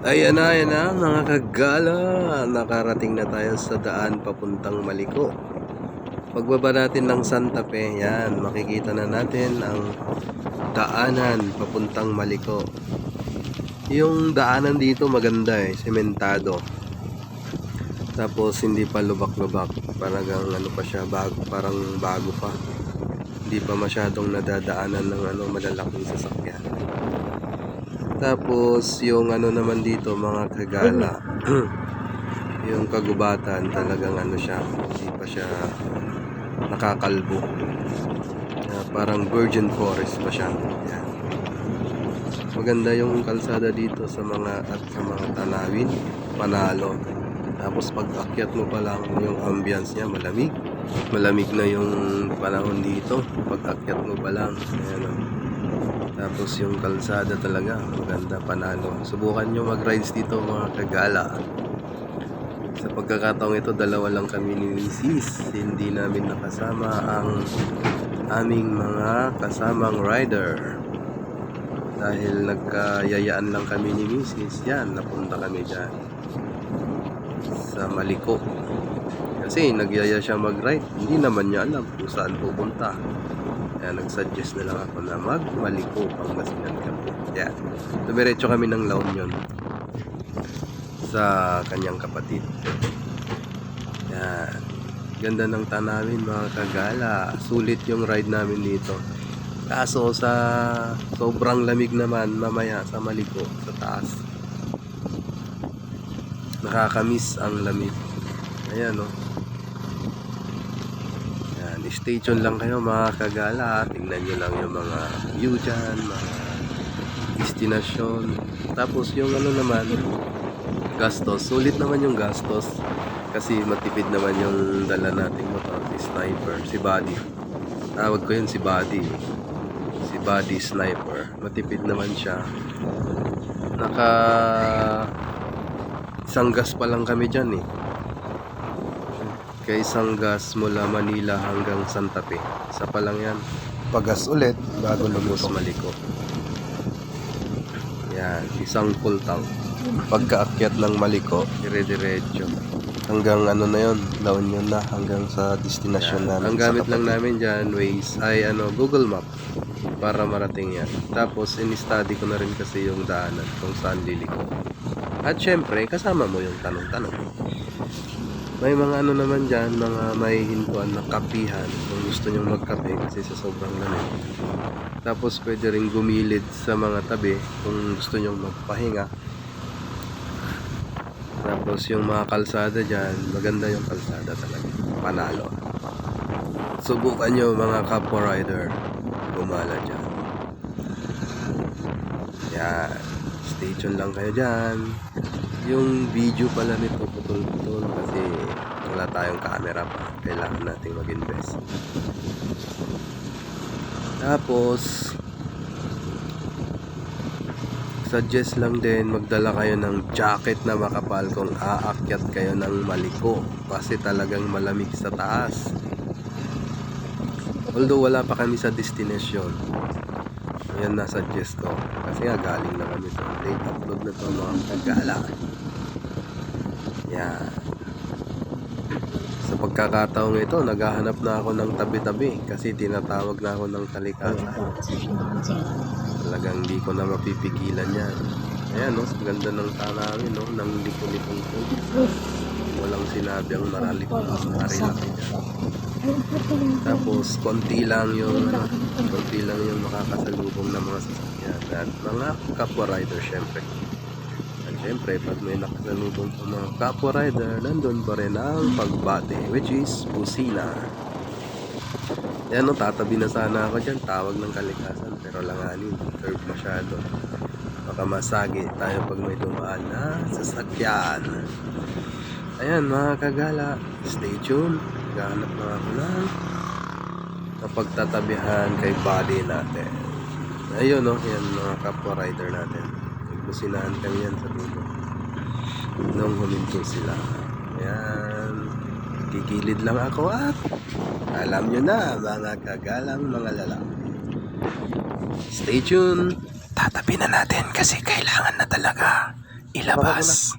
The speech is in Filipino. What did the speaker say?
Ayan na mga kagala. Nakarating na tayo sa daan papuntang Maliko. Pagbaba natin ng Santa Fe, yan, makikita na natin ang daanan papuntang Maliko. Yung daanan dito maganda sementado. Tapos hindi pa lubak-lubak. Parang ano pa siya, parang bago pa. Hindi pa masyadong nadadaanan ng malalaking sasakyan. Tapos yung naman dito mga kagala, yung kagubatan talagang siya, hindi pa siya nakakalbo. Parang virgin forest pa siya. Yan. Maganda yung kalsada dito sa mga tanawin, panalo. Tapos pag akyat mo pa lang yung ambience niya, malamig na yung panahon dito pag akyat mo pa lang. Ayan. Tapos yung kalsada talaga maganda, panalo. Subukan nyo mag-rides dito mga kagala. Sa pagkakataong ito, dalawa lang kami ni Mrs. Hindi namin nakasama ang aming mga kasamang rider. Dahil nagkayayaan lang kami ni Mrs. Yan, napunta kami dyan sa Maliko. Kasi nagyaya siya mag-ride, hindi naman niya alam kung saan pupunta. Kaya nag-suggest na lang ako na mag-Maliko, Pangasinan kami. Yan. Dumiretso kami ng La Union sa kanyang kapatid. Yan. Ganda ng tanawin mga kagala. Sulit yung ride namin dito. Kaso sa sobrang lamig naman mamaya sa Maliko, sa taas. Nakakamiss ang lamig. Ayan o. Stay tuned lang kayo mga kagala. Tingnan nyo lang yung mga view dyan, mga destinasyon. Tapos yung naman, gastos. Sulit naman yung gastos. Kasi matipid naman yung dala nating motor. Si Sniper, si Buddy. Tawag ko yun si Buddy. Si Buddy Sniper. Matipid naman siya. Isang gas pa lang kami dyan kay isang gas mula Manila hanggang Santa Fe. Isa pa lang yan. Pagas ulit bago Lubos lumusok. Maliko. Yan, isang full tank. Pagkaakyat ng Maliko, dire-diretso. Hanggang na yun, La Union na, hanggang sa destinasyon namin. Ang gamit lang namin dyan, Waze, ay Google Map para marating yan. Tapos, in-study ko na rin kasi yung daanan kung saan liliko. At syempre, kasama mo yung tanong-tanong. May mga naman dyan, mga may hintuan na kapihan kung gusto nyong magkape kasi sa sobrang lamig. Tapos pwede rin gumilid sa mga tabi kung gusto nyong magpahinga. Tapos yung mga kalsada dyan, maganda yung kalsada talaga. Panalo. Subukan nyo mga kapwa rider, gumala dyan. Yan. Stay tuned lang kayo dyan. Yung video pala nito putol-putol kasi wala tayong camera pa. Kailangan nating mag-invest. Tapos suggest lang din magdala kayo ng jacket na makapal kung aakyat kayo ng Maliko kasi talagang malamig sa taas. Although wala pa kami sa destination, yan na suggest ko kasi nga galing na kami sa late upload na to mga kagala. Yan. Sa pagkakataong ito, naghahanap na ako ng tabi-tabi kasi tinatawag na ako ng kalikasan. Talagang hindi ko na mapipigilan yan. Ayan ganda ng tanawin ng liko-likong po. Walang sinabi ang marilaki dyan. Tapos konti lang yung makakasalubong ng mga sasakyan at mga kapwa rider syempre. At syempre pag may nakasalubong sa mga kapwa rider, nandun pa rin ang pagbate, which is busina. Yan tatabi na sana ako dyan, tawag ng kalikasan, pero langanin, curve masyado. Baka masagi tayo pag may dumaan na sasakyan. Ayan mga kagala, stay tuned. Gahanap na ako ng pagtatabihan kay body natin. Ayun yan mga kapwa rider natin. Nagbusinahan kami yan sa dulo nung huminto sila. Ayan, gigilid lang ako at alam nyo na mga kagalang mga lalaki. Stay tuned. Tatabi na natin kasi kailangan na talaga. ilabas.